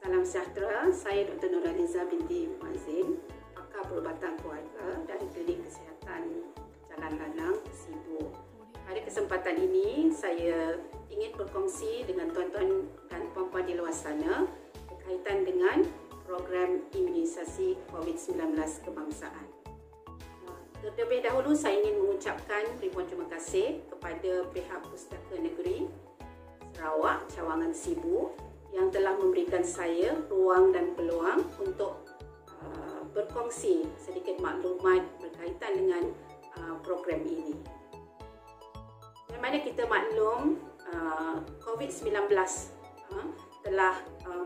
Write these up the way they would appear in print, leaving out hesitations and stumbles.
Salam sejahtera, saya Dr. Nurhaliza binti Muazzin, pakar perubatan keluarga dari Klinik Kesihatan Jalan Lanang, Sibu. Pada kesempatan ini, saya ingin berkongsi dengan tuan-tuan dan puan-puan di luar sana berkaitan dengan program imunisasi COVID-19 kebangsaan. Terlebih dahulu, saya ingin mengucapkan ribuan terima kasih kepada pihak Pustaka Negeri Sarawak, Cawangan Sibu yang telah memberikan saya ruang dan peluang untuk berkongsi sedikit maklumat berkaitan dengan program ini. Yang mana kita maklum COVID-19 telah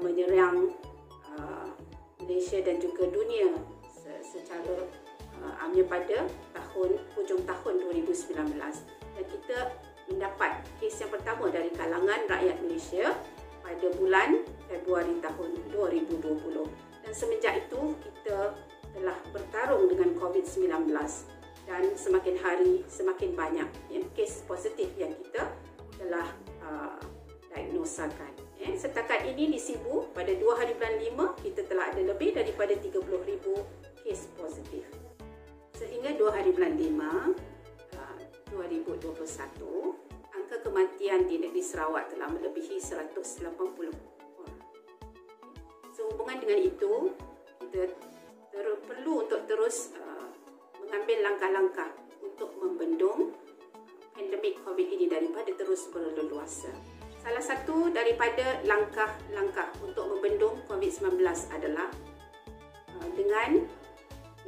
menyerang Malaysia dan juga dunia secara amnya pada hujung tahun 2019, dan kita mendapat kes yang pertama dari kalangan rakyat Malaysia pada bulan Februari tahun 2020, dan semenjak itu kita telah bertarung dengan COVID-19 dan semakin hari semakin banyak kes positif yang kita telah diagnosakan. Setakat ini di Sibu pada 2 hari bulan 5 kita telah ada lebih daripada 30,000 kes positif. Sehingga 2 hari bulan 5 2021, angka kematian di negeri Sarawak telah melebihi 180 orang. Sehubungan dengan itu, kita perlu untuk terus mengambil langkah-langkah untuk membendung pandemik COVID ini daripada terus berleluasa. Salah satu daripada langkah-langkah untuk membendung COVID-19 adalah dengan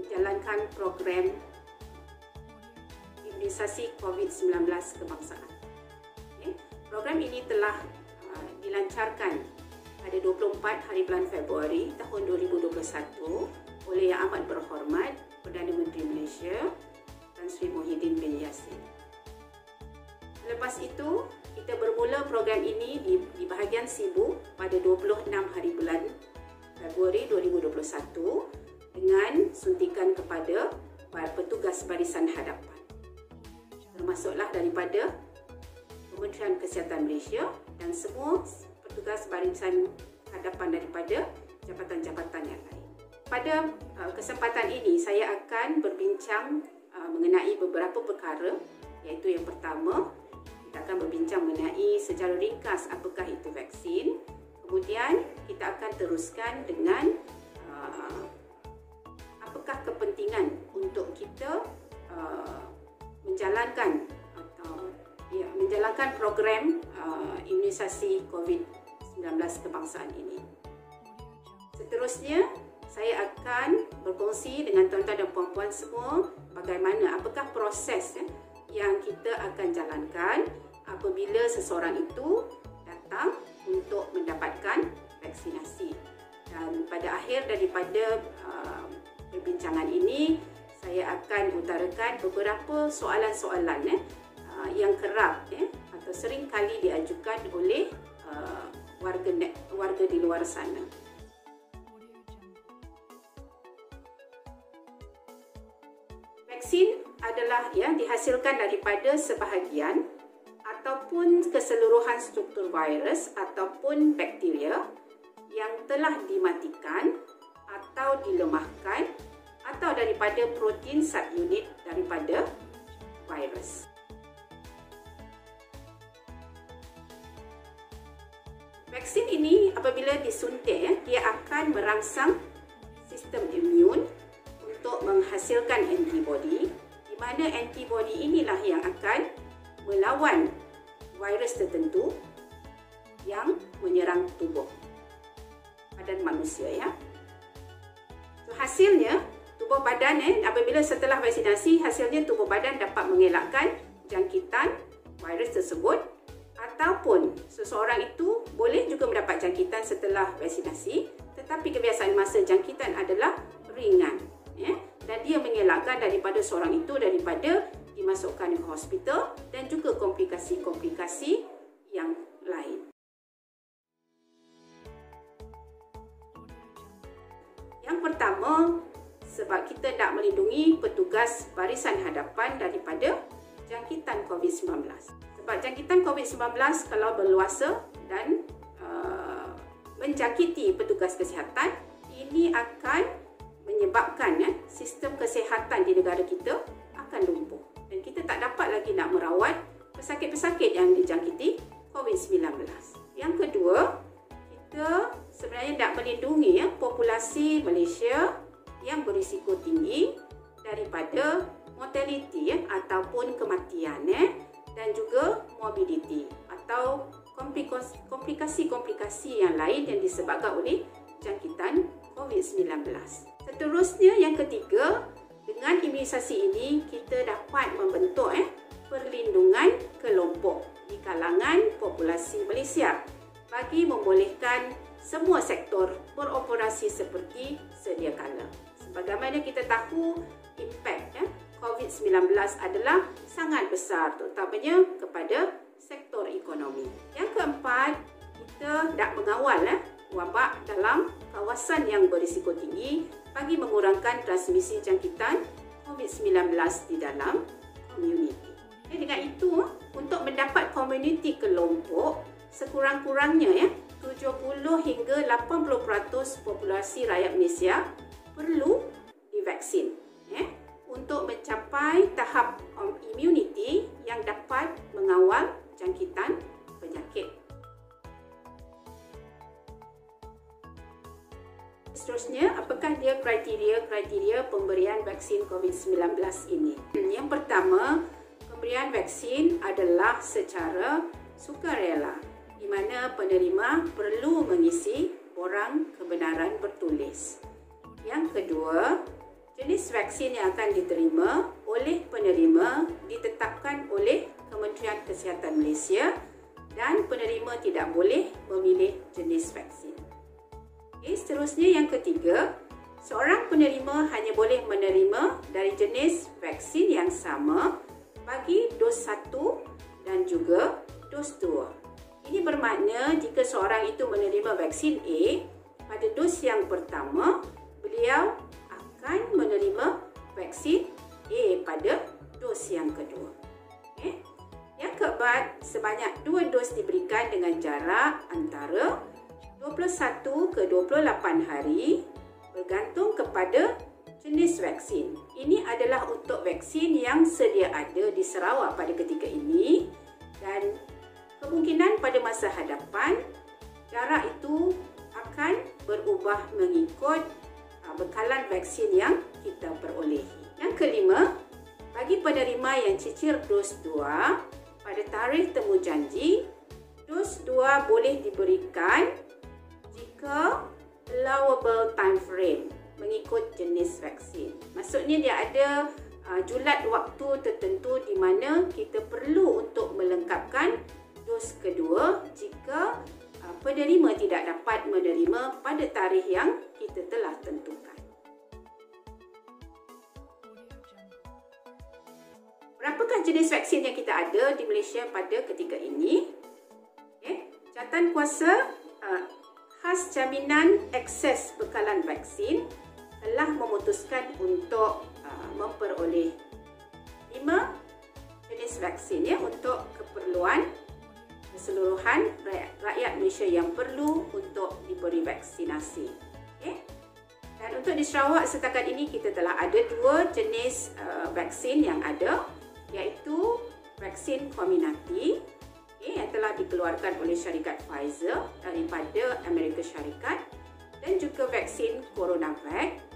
menjalankan program imunisasi COVID-19 kebangsaan. Program ini telah dilancarkan pada 24 hari bulan Februari tahun 2021 oleh Yang Amat Berhormat Perdana Menteri Malaysia Tan Sri Muhyiddin bin Yassin. Lepas itu, kita bermula program ini di bahagian Sibu pada 26 hari bulan Februari 2021 dengan suntikan kepada petugas barisan hadapan, termasuklah daripada Kementerian Kesihatan Malaysia dan semua petugas barisan hadapan daripada jabatan-jabatan yang lain. Pada kesempatan ini, saya akan berbincang mengenai beberapa perkara, iaitu yang pertama, kita akan berbincang mengenai secara ringkas apakah itu vaksin. Kemudian, kita akan teruskan dengan apakah kepentingan untuk kita menjalankan program imunisasi COVID-19 kebangsaan ini. Seterusnya, saya akan berkongsi dengan tuan-tuan dan puan-puan semua apakah proses yang kita akan jalankan apabila seseorang itu datang untuk mendapatkan vaksinasi. Dan pada akhir daripada perbincangan ini, saya akan utarakan beberapa soalan-soalan yang kerap atau sering kali diajukan oleh warga di luar sana. Vaksin adalah dihasilkan daripada sebahagian ataupun keseluruhan struktur virus ataupun bakteria yang telah dimatikan atau dilemahkan atau daripada protein subunit daripada virus. Vaksin ini apabila disuntik, dia akan merangsang sistem imun untuk menghasilkan antibodi, di mana antibodi inilah yang akan melawan virus tertentu yang menyerang tubuh badan manusia. So, hasilnya tubuh badan apabila setelah vaksinasi, hasilnya tubuh badan dapat mengelakkan jangkitan virus tersebut, ataupun seseorang itu boleh juga mendapat jangkitan setelah vaksinasi, tetapi kebiasaan masa jangkitan adalah ringan, dan dia mengelakkan daripada seorang itu daripada dimasukkan ke hospital dan juga komplikasi-komplikasi yang lain. Yang pertama, sebab kita nak melindungi petugas barisan hadapan daripada jangkitan COVID-19. Sebab jangkitan COVID-19 kalau berluasa dan menjangkiti petugas kesihatan, ini akan menyebabkan sistem kesihatan di negara kita akan lumpuh dan kita tak dapat lagi nak merawat pesakit-pesakit yang dijangkiti COVID-19. Yang kedua, kita sebenarnya nak melindungi populasi Malaysia yang berisiko tinggi daripada mortality ataupun kematian dan juga morbidity atau komplikasi-komplikasi yang lain yang disebabkan oleh jangkitan COVID-19. Seterusnya, yang ketiga, dengan imunisasi ini kita dapat membentuk perlindungan kelompok di kalangan populasi Malaysia bagi membolehkan semua sektor beroperasi seperti sedia kala. Sebagaimana kita tahu, impak COVID-19 adalah sangat besar, terutamanya kepada sektor ekonomi. Yang keempat, kita nak mengawal wabak dalam kawasan yang berisiko tinggi bagi mengurangkan transmisi jangkitan COVID-19 di dalam komuniti. Dengan itu, untuk mendapat komuniti kelompok, sekurang-kurangnya 70 hingga 80% populasi rakyat Malaysia perlu divaksin untuk mencapai tahap immunity yang dapat mengawal jangkitan penyakit. Seterusnya, apakah dia kriteria pemberian vaksin COVID-19 ini? Yang pertama, pemberian vaksin adalah secara sukarela, di mana penerima perlu mengisi borang kebenaran bertulis. Yang kedua, jenis vaksin yang akan diterima oleh penerima ditetapkan oleh Kementerian Kesihatan Malaysia dan penerima tidak boleh memilih jenis vaksin. Seterusnya, yang ketiga, seorang penerima hanya boleh menerima dari jenis vaksin yang sama bagi dos 1 dan juga dos 2. Ini bermakna jika seorang itu menerima vaksin A pada dos yang pertama, beliau akan menerima vaksin A pada dos yang kedua. Yang keempat, sebanyak 2 dos diberikan dengan jarak antara 21 ke 28 hari bergantung kepada jenis vaksin. Ini adalah untuk vaksin yang sedia ada di Sarawak pada ketika ini dan kemungkinan pada masa hadapan jarak itu akan berubah mengikut bekalan vaksin yang kita perolehi. Yang kelima, bagi penerima yang cicir dos 2 pada tarikh temujanji, dos 2 boleh diberikan jika allowable time frame mengikut jenis vaksin. Maksudnya dia ada julat waktu tertentu di mana kita perlu untuk melengkapkan dos kedua jika penerima tidak dapat menerima pada tarikh yang kita telah tentukan. Berapakah jenis vaksin yang kita ada di Malaysia pada ketika ini? Jawatan Kuasa Khas Jaminan Akses Bekalan Vaksin telah memutuskan untuk memperoleh 5 jenis vaksin untuk keperluan keseluruhan rakyat Malaysia yang perlu untuk diberi vaksinasi. Dan untuk di Sarawak setakat ini kita telah ada 2 jenis vaksin yang ada, iaitu vaksin Comirnaty yang telah dikeluarkan oleh syarikat Pfizer daripada Amerika Syarikat dan juga vaksin CoronaVac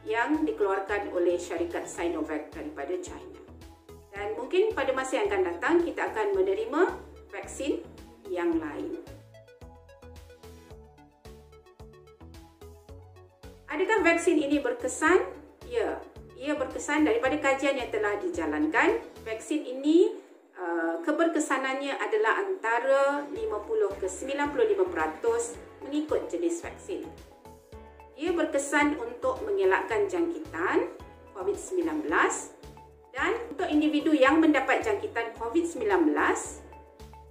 yang dikeluarkan oleh syarikat Sinovac daripada China. Dan mungkin pada masa yang akan datang kita akan menerima vaksin yang lain. Adakah vaksin ini berkesan? Ya, ia berkesan daripada kajian yang telah dijalankan. Vaksin ini keberkesanannya adalah antara 50 ke 95% mengikut jenis vaksin. Ia berkesan untuk mengelakkan jangkitan COVID-19 dan untuk individu yang mendapat jangkitan COVID-19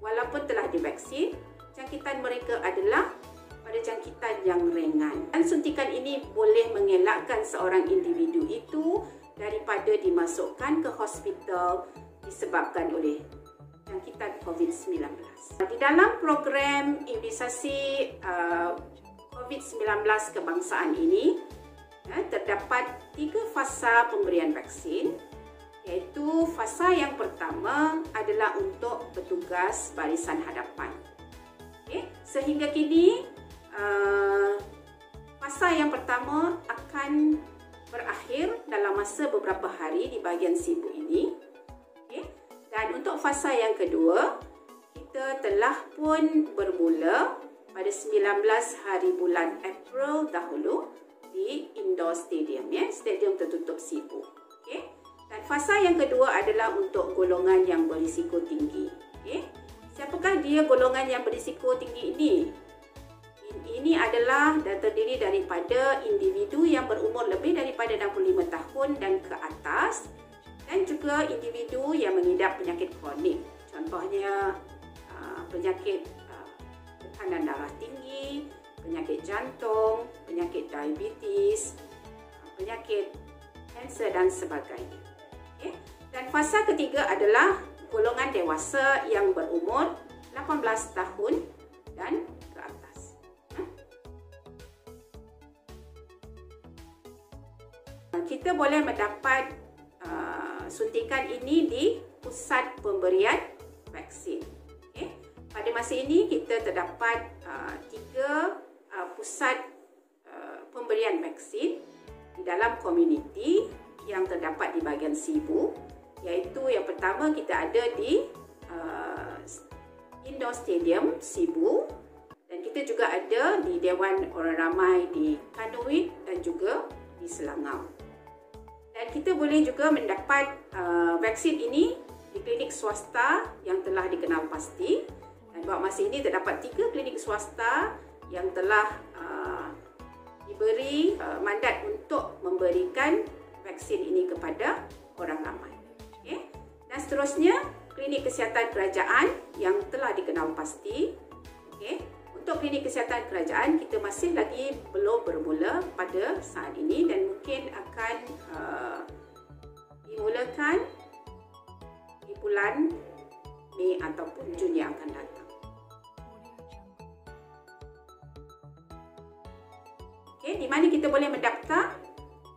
walaupun telah divaksin, jangkitan mereka adalah pada jangkitan yang ringan. Dan suntikan ini boleh mengelakkan seorang individu itu daripada dimasukkan ke hospital disebabkan oleh jangkitan COVID-19. Di dalam program imunisasi COVID-19 kebangsaan ini, terdapat 3 fasa pemberian vaksin, iaitu fasa yang pertama adalah untuk petugas barisan hadapan. Sehingga kini, fasa yang pertama akan berakhir dalam masa beberapa hari di bahagian sibuk ini. Dan untuk fasa yang kedua, kita telah pun bermula pada 19 hari bulan April dahulu di indoor stadium, stadium tertutup sibuk. Dan fasa yang kedua adalah untuk golongan yang berisiko tinggi. Siapakah dia golongan yang berisiko tinggi ini? Ini adalah dan terdiri daripada individu yang berumur lebih daripada 65 tahun dan ke atas, dan juga individu yang mengidap penyakit kronik. Contohnya penyakit tekanan darah tinggi, penyakit jantung, penyakit diabetes, penyakit kanser dan sebagainya. Dan fasa ketiga adalah golongan dewasa yang berumur 18 tahun dan ke atas. Kita boleh mendapat suntikan ini di pusat pemberian vaksin. Pada masa ini kita terdapat 3 pusat pemberian vaksin di dalam komuniti yang terdapat di bahagian Sibu, iaitu yang pertama kita ada di indoor stadium Sibu, dan kita juga ada di Dewan Orang Ramai di Kanowit dan juga di Selangau. Dan kita boleh juga mendapat vaksin ini di klinik swasta yang telah dikenal pasti. Dan buat masa ini terdapat 3 klinik swasta yang telah diberi mandat untuk memberikan vaksin ini kepada orang ramai. Dan seterusnya, klinik kesihatan kerajaan yang telah dikenal pasti. Untuk klinik kesihatan kerajaan, kita masih lagi belum bermula pada saat ini dan mungkin akan dimulakan di bulan Mei ataupun Jun yang akan datang. Di mana kita boleh mendaftar?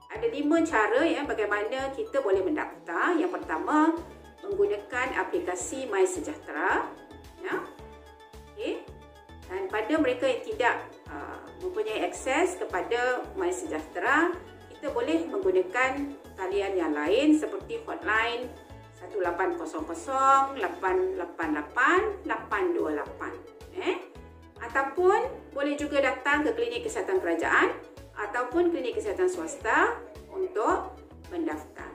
Ada 5 cara bagaimana kita boleh mendaftar. Yang pertama, menggunakan aplikasi MySejahtera. Dan pada mereka yang tidak mempunyai akses kepada MySejahtera, kita boleh menggunakan talian yang lain seperti hotline 1800 888 828. Ataupun boleh juga datang ke klinik kesihatan kerajaan ataupun klinik kesihatan swasta untuk mendaftar.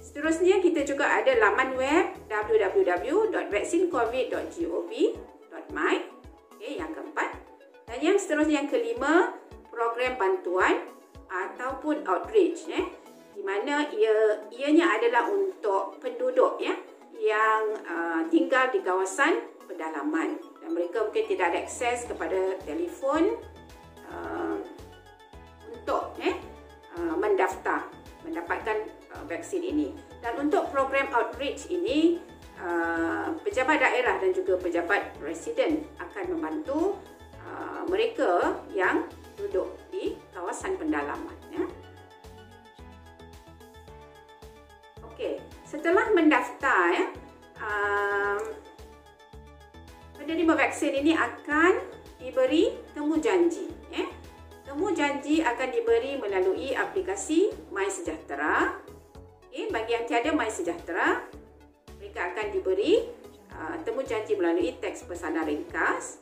Seterusnya, kita juga ada laman web www.vaksincovid.gov.my. Yang keempat. Dan yang seterusnya, yang kelima, program bantuan ataupun outreach, di mana ianya adalah untuk penduduk yang tinggal di kawasan pedalaman dan mereka mungkin tidak ada akses kepada telefon untuk mendapatkan vaksin ini. Dan untuk program outreach ini, pejabat daerah dan juga pejabat residen akan membantu mereka yang duduk di kawasan pendalaman. Setelah mendaftar, penerima vaksin ini akan diberi temu janji. Temu janji akan diberi melalui aplikasi MySejahtera. Bagi yang tiada MySejahtera, mereka akan diberi temu janji melalui teks pesanan ringkas,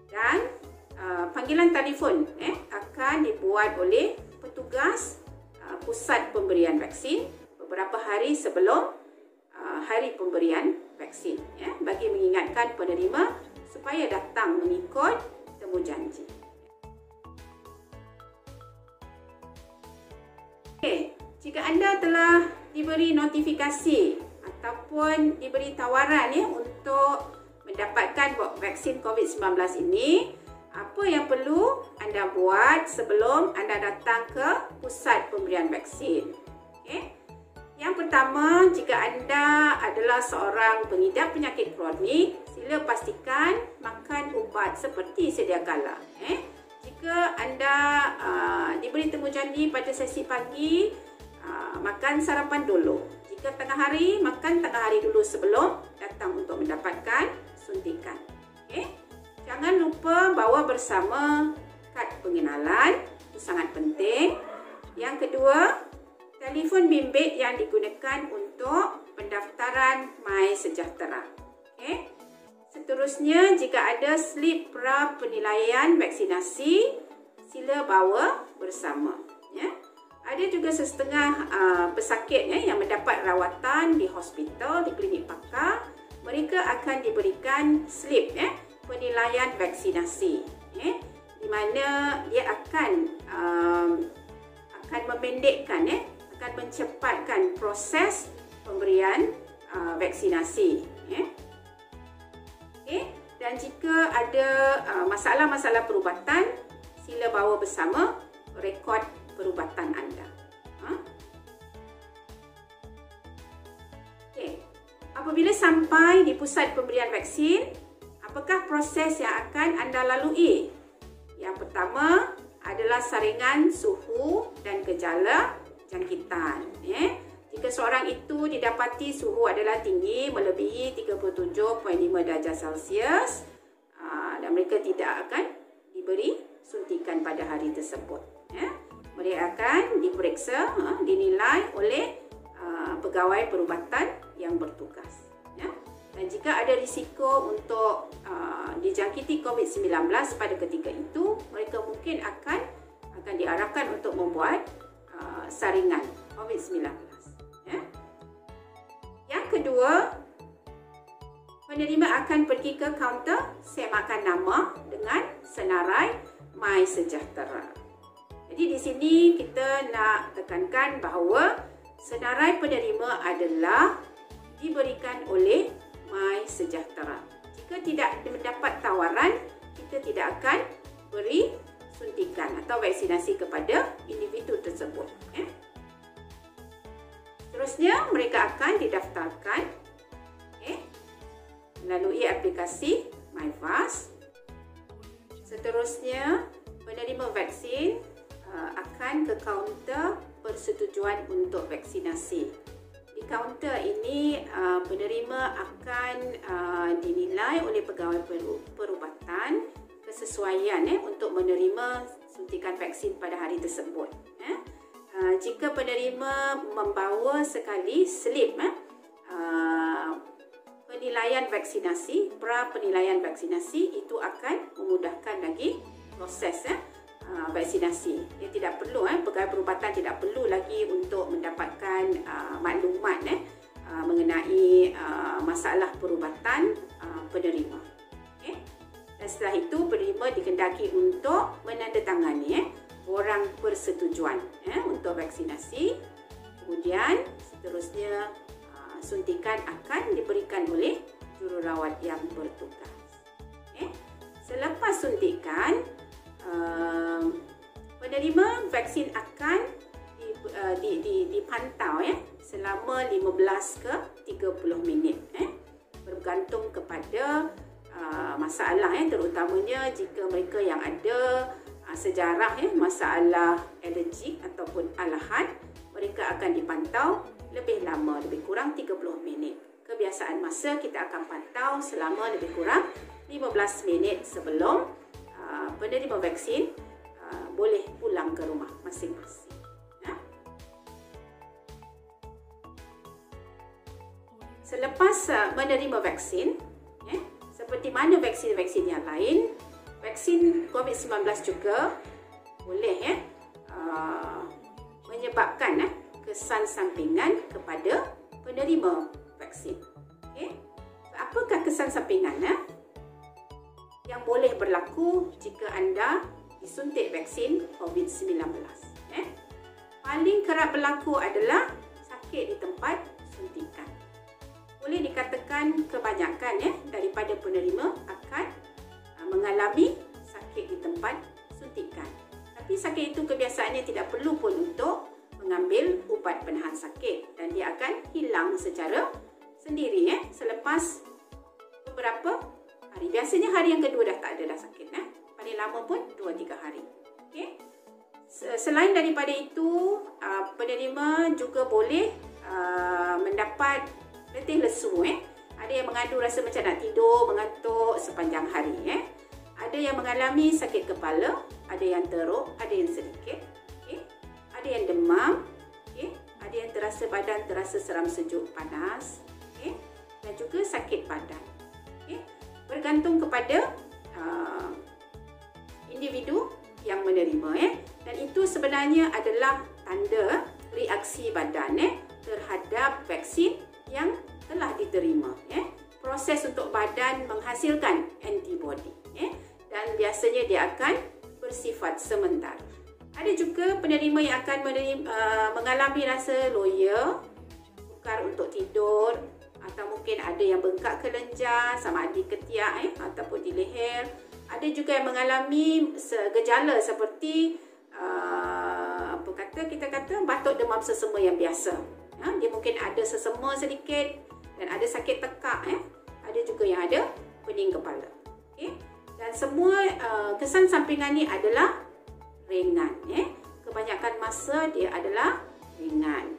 dan panggilan telefon akan dibuat oleh petugas pusat pemberian vaksin beberapa hari sebelum hari pemberian vaksin, bagi mengingatkan penerima supaya datang mengikut temu janji. Jika anda telah diberi notifikasi ataupun diberi tawaran untuk mendapatkan vaksin COVID-19 ini, apa yang perlu anda buat sebelum anda datang ke pusat pemberian vaksin? Yang pertama, jika anda adalah seorang pengidap penyakit kronik, sila pastikan makan ubat seperti sedia kala. Jika anda diberi temujanji pada sesi pagi, makan sarapan dulu. Jika tengah hari, makan tengah hari dulu sebelum datang untuk mendapatkan suntikan. Jangan lupa bawa bersama kad pengenalan, itu sangat penting. Yang kedua, telefon bimbit yang digunakan untuk pendaftaran MySejahtera. Seterusnya, jika ada slip pra penilaian vaksinasi, sila bawa bersama. Ada juga sesetengah pesakit yang mendapat rawatan di hospital, di klinik pakar. Mereka akan diberikan slip penilaian vaksinasi, di mana dia akan memendekkan, akan mencepatkan proses pemberian vaksinasi. Dan jika ada masalah-masalah perubatan, sila bawa bersama rekod perubatan anda. Apabila sampai di pusat pemberian vaksin, apakah proses yang akan anda lalui? Yang pertama adalah saringan suhu dan gejala jangkitan. Jika seorang itu didapati suhu adalah tinggi melebihi 37.5 darjah Celsius, dan mereka tidak akan diberi suntikan pada hari tersebut. Mereka akan diperiksa, dinilai oleh pegawai perubatan yang bertugas. Dan jika ada risiko untuk dijangkiti COVID-19 pada ketika itu, mereka mungkin akan diarahkan untuk membuat saringan COVID-19. Yang kedua, penerima akan pergi ke kaunter semakan nama dengan senarai MySejahtera. Jadi di sini kita nak tekankan bahawa senarai penerima adalah diberikan oleh MySejahtera. Jika tidak mendapat tawaran, kita tidak akan beri suntikan atau vaksinasi kepada individu tersebut. Seterusnya, mereka akan didaftarkan melalui aplikasi MyFast. Seterusnya, penerima vaksin akan ke kaunter persetujuan untuk vaksinasi. Di kaunter ini, penerima akan dinilai oleh pegawai perubatan kesesuaian untuk menerima suntikan vaksin pada hari tersebut. Jika penerima membawa sekali slip penilaian vaksinasi, pra penilaian vaksinasi, itu akan memudahkan lagi proses vaksinasi. Dia tidak perlu, pegawai perubatan tidak perlu lagi untuk mendapatkan maklumat mengenai masalah perubatan penerima. Dan setelah itu, penerima dikendaki untuk menandatangani borang persetujuan untuk vaksinasi. Kemudian seterusnya suntikan akan diberikan oleh jururawat yang bertugas. Selepas suntikan, penerima vaksin akan dipantau selama 15 ke 30 minit, bergantung kepada masalah, terutamanya jika mereka yang ada sejarah masalah alergik ataupun alahan, mereka akan dipantau lebih lama, lebih kurang 30 minit. Kebiasaan masa kita akan pantau selama lebih kurang 15 minit sebelum penerima vaksin boleh pulang ke rumah masing-masing. Selepas menerima vaksin, seperti mana vaksin-vaksin yang lain, vaksin COVID-19 juga boleh menyebabkan kesan sampingan kepada penerima vaksin. Apakah kesan sampingan yang boleh berlaku jika anda disuntik vaksin COVID-19? Paling kerap berlaku adalah sakit di tempat suntikan. Boleh dikatakan kebanyakan daripada penerima akan mengalami sakit di tempat suntikan. Tapi sakit itu kebiasaannya tidak perlu pun untuk mengambil ubat penahan sakit, dan dia akan secara sendiri selepas beberapa hari. Biasanya hari yang kedua dah tak ada dah sakit. Paling lama pun 2-3 hari. Okay. Selain daripada itu, penerima juga boleh mendapat letih lesu. Ada yang mengadu rasa macam nak tidur, mengantuk sepanjang hari. Ada yang mengalami sakit kepala, ada yang teruk, ada yang sedikit. Ada yang demam, ada yang terasa badan terasa seram sejuk panas, dan juga sakit badan. Bergantung kepada individu yang menerima. Dan itu sebenarnya adalah tanda reaksi badan terhadap vaksin yang telah diterima. Proses untuk badan menghasilkan antibodi. Dan biasanya dia akan bersifat sementara. Ada juga penerima yang akan mengalami rasa loya, sukar untuk tidur, atau mungkin ada yang bengkak kelenjar sama ada di ketiak ataupun di leher. Ada juga yang mengalami gejala seperti kita kata batuk demam sesama yang biasa. Dia mungkin ada sesama sedikit dan ada sakit tekak. Ada juga yang ada pening kepala. Dan semua kesan sampingan ni adalah ringan. Kebanyakan masa dia adalah ringan.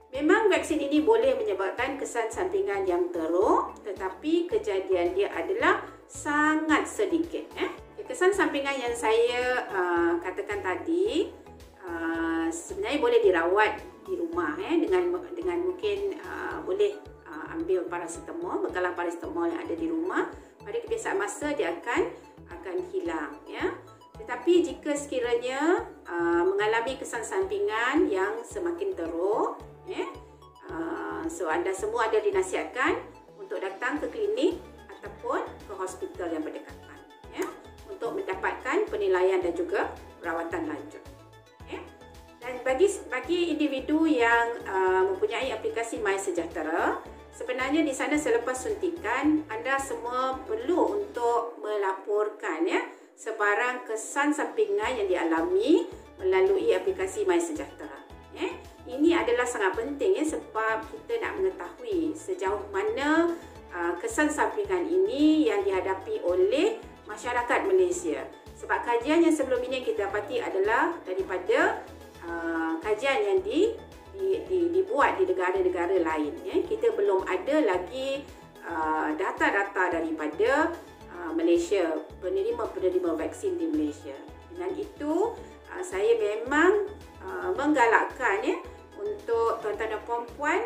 Memang vaksin ini boleh menyebabkan kesan sampingan yang teruk, tetapi kejadian dia adalah sangat sedikit. Kesan sampingan yang saya katakan tadi sebenarnya boleh dirawat di rumah dengan mungkin boleh ambil paracetamol, bekalan paracetamol yang ada di rumah. Pada kebiasaan masa dia akan hilang. Tetapi jika sekiranya mengalami kesan sampingan yang semakin teruk, so anda semua ada dinasihatkan untuk datang ke klinik ataupun ke hospital yang berdekatan untuk mendapatkan penilaian dan juga perawatan lanjut. Dan bagi individu yang mempunyai aplikasi MySejahtera, sebenarnya di sana selepas suntikan anda semua perlu untuk melaporkan sebarang kesan sampingan yang dialami melalui aplikasi MySejahtera. Ini adalah sangat penting sebab kita nak mengetahui sejauh mana kesan sampingan ini yang dihadapi oleh masyarakat Malaysia. Sebab kajian yang sebelum ini yang kita dapati adalah daripada kajian yang dibuat di negara-negara lain. Kita belum ada lagi data-data daripada Malaysia, penerima vaksin di Malaysia. Dengan itu, saya memang menggalakkan untuk tuan-tuan dan puan-puan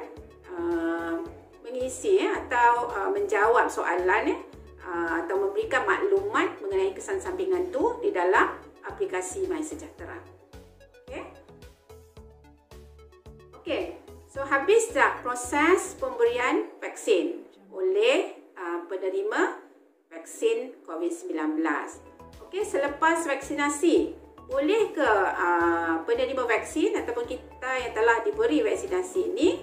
mengisi atau menjawab soalan atau memberikan maklumat mengenai kesan sampingan tu di dalam aplikasi MySejahtera. Okey, so habis dah proses pemberian vaksin oleh penerima vaksin COVID-19. Okey, selepas vaksinasi, boleh ke penerima vaksin ataupun kita yang telah diberi vaksinasi ini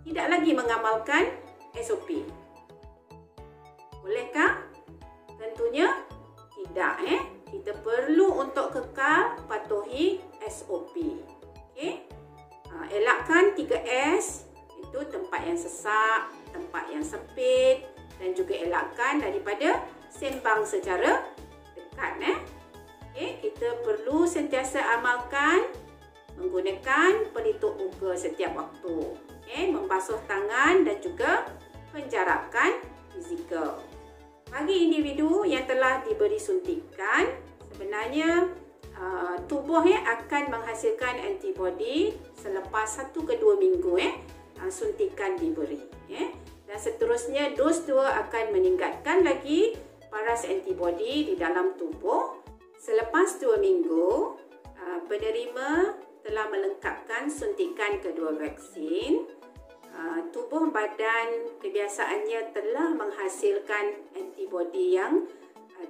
tidak lagi mengamalkan SOP? Bolehkah? Tentunya tidak. Kita perlu untuk kekal patuhi SOP. Elakkan 3S, itu tempat yang sesak, tempat yang sempit, dan juga elakkan daripada sembang secara dekat. Kita perlu sentiasa amalkan menggunakan pelitup muka setiap waktu, membasuh tangan dan juga penjarakan fizikal. Bagi individu yang telah diberi suntikan, sebenarnya tubuh akan menghasilkan antibodi selepas 1 ke 2 minggu suntikan diberi. Dan seterusnya dos 2 akan meningkatkan lagi paras antibodi di dalam tubuh. Selepas 2 minggu, penerima telah melengkapkan suntikan kedua vaksin. Tubuh badan kebiasaannya telah menghasilkan antibodi yang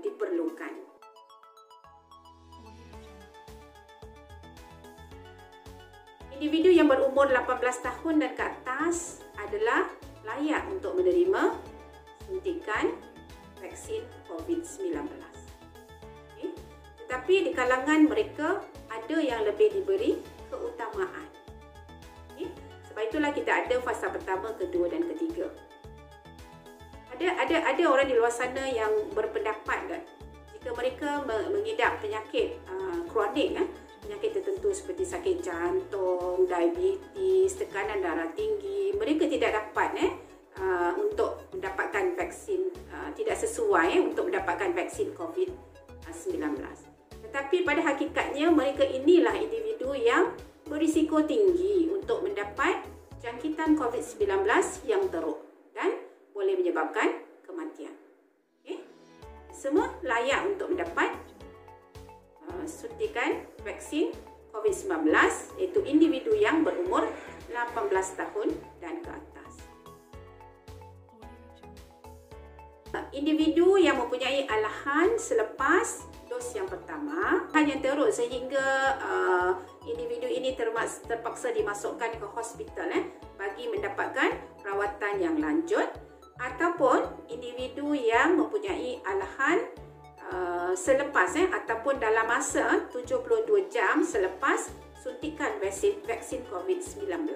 diperlukan. Individu yang berumur 18 tahun dan ke atas adalah layak untuk menerima suntikan vaksin COVID-19. Tetapi di kalangan mereka ada yang lebih diberi keutamaan. Sebab itulah kita ada fasa pertama, kedua dan ketiga. Ada orang di luar sana yang berpendapat kan, jika mereka mengidap penyakit kronik, penyakit tertentu seperti sakit jantung, diabetes, tekanan darah tinggi, mereka tidak dapat untuk mendapatkan vaksin, tidak sesuai untuk mendapatkan vaksin COVID-19. Tetapi pada hakikatnya mereka inilah individu yang berisiko tinggi untuk mendapat jangkitan COVID-19 yang teruk dan boleh menyebabkan kematian. Okay? Semua layak untuk mendapat suntikan vaksin COVID-19, iaitu individu yang berumur 18 tahun dan ke atas. Individu yang mempunyai alahan selepas dos yang pertama hanya teruk sehingga individu ini terpaksa dimasukkan ke hospital bagi mendapatkan perawatan yang lanjut, ataupun individu yang mempunyai alahan selepas ataupun dalam masa 72 jam selepas suntikan vaksin COVID-19.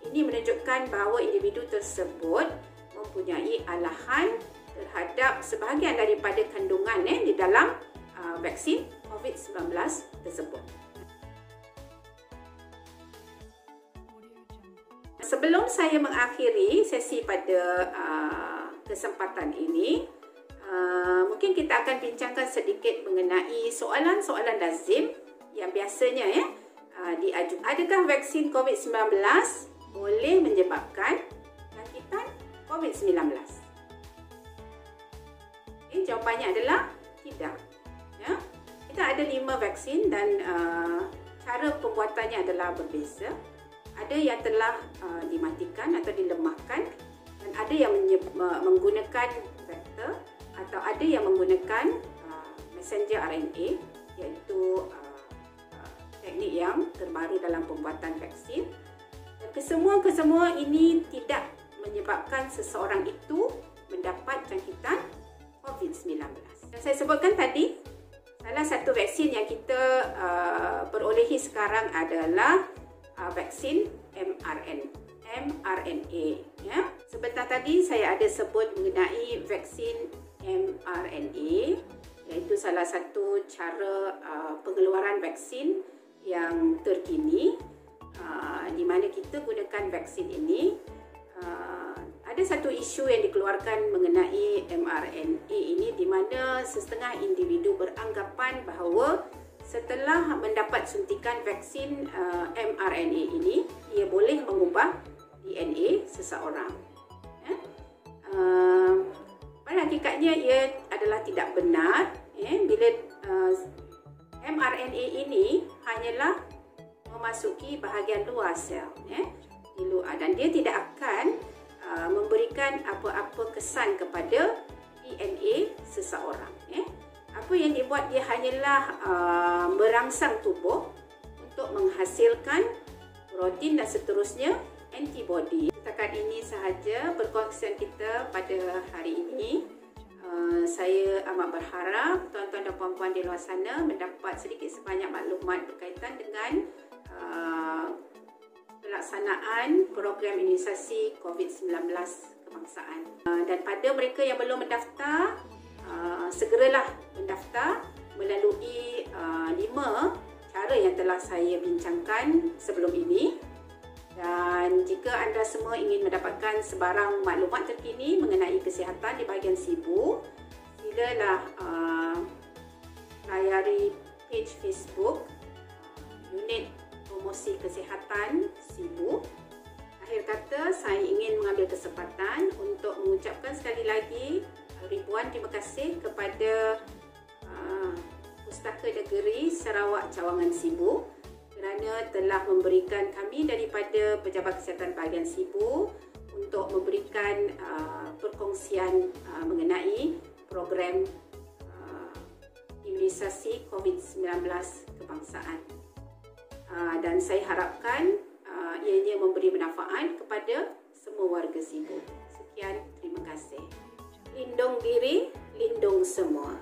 Ini menunjukkan bahawa individu tersebut mempunyai alahan terhadap sebahagian daripada kandungan di dalam vaksin COVID-19 tersebut. Sebelum saya mengakhiri sesi pada kesempatan ini, mungkin kita akan bincangkan sedikit mengenai soalan-soalan lazim yang biasanya diajukan. Adakah vaksin COVID-19 boleh menyebabkan jangkitan COVID-19? Jawapannya adalah tidak. Kita ada 5 vaksin dan cara pembuatannya adalah berbeza. Ada yang telah dimatikan atau dilemahkan, dan ada yang menggunakan vektor, atau ada yang menggunakan messenger RNA, iaitu teknik yang terbaru dalam pembuatan vaksin. Dan kesemua ini tidak menyebabkan seseorang itu mendapat jangkitan COVID-19. Yang saya sebutkan tadi, salah satu vaksin yang kita perolehi sekarang adalah vaksin mRNA. Sebentar tadi saya ada sebut mengenai vaksin mRNA, iaitu salah satu cara pengeluaran vaksin yang terkini, di mana kita gunakan vaksin ini. Ada satu isu yang dikeluarkan mengenai mRNA ini, di mana setengah individu beranggapan bahawa setelah mendapat suntikan vaksin mRNA ini, ia boleh mengubah DNA seseorang. Pada hakikatnya ia adalah tidak benar, bila mRNA ini hanyalah memasuki bahagian luar sel, di luar, dan dia tidak akan memberikan apa-apa kesan kepada DNA seseorang. Apa yang dibuat, dia hanyalah merangsang tubuh untuk menghasilkan protein dan seterusnya antibody. Setakat ini sahaja perkongsian kita pada hari ini. Saya amat berharap tuan-tuan dan puan-puan di luar sana mendapat sedikit sebanyak maklumat berkaitan dengan pelaksanaan program imunisasi COVID-19 kebangsaan. Dan pada mereka yang belum mendaftar, segeralah mendaftar melalui 5 cara yang telah saya bincangkan sebelum ini. Dan jika anda semua ingin mendapatkan sebarang maklumat terkini mengenai kesihatan di bahagian SIBU, silalah layari page Facebook Unit Promosi Kesihatan SIBU. Akhir kata, saya ingin mengambil kesempatan untuk mengucapkan sekali lagi ribuan terima kasih kepada Pustaka Negeri Sarawak Cawangan SIBU kerana telah memberikan kami daripada Pejabat Kesihatan Bahagian SIBU untuk memberikan perkongsian mengenai program imunisasi COVID-19 kebangsaan. Dan saya harapkan ianya memberi manfaat kepada semua warga SIBU. Sekian, terima kasih. Lindung diri, lindung semua.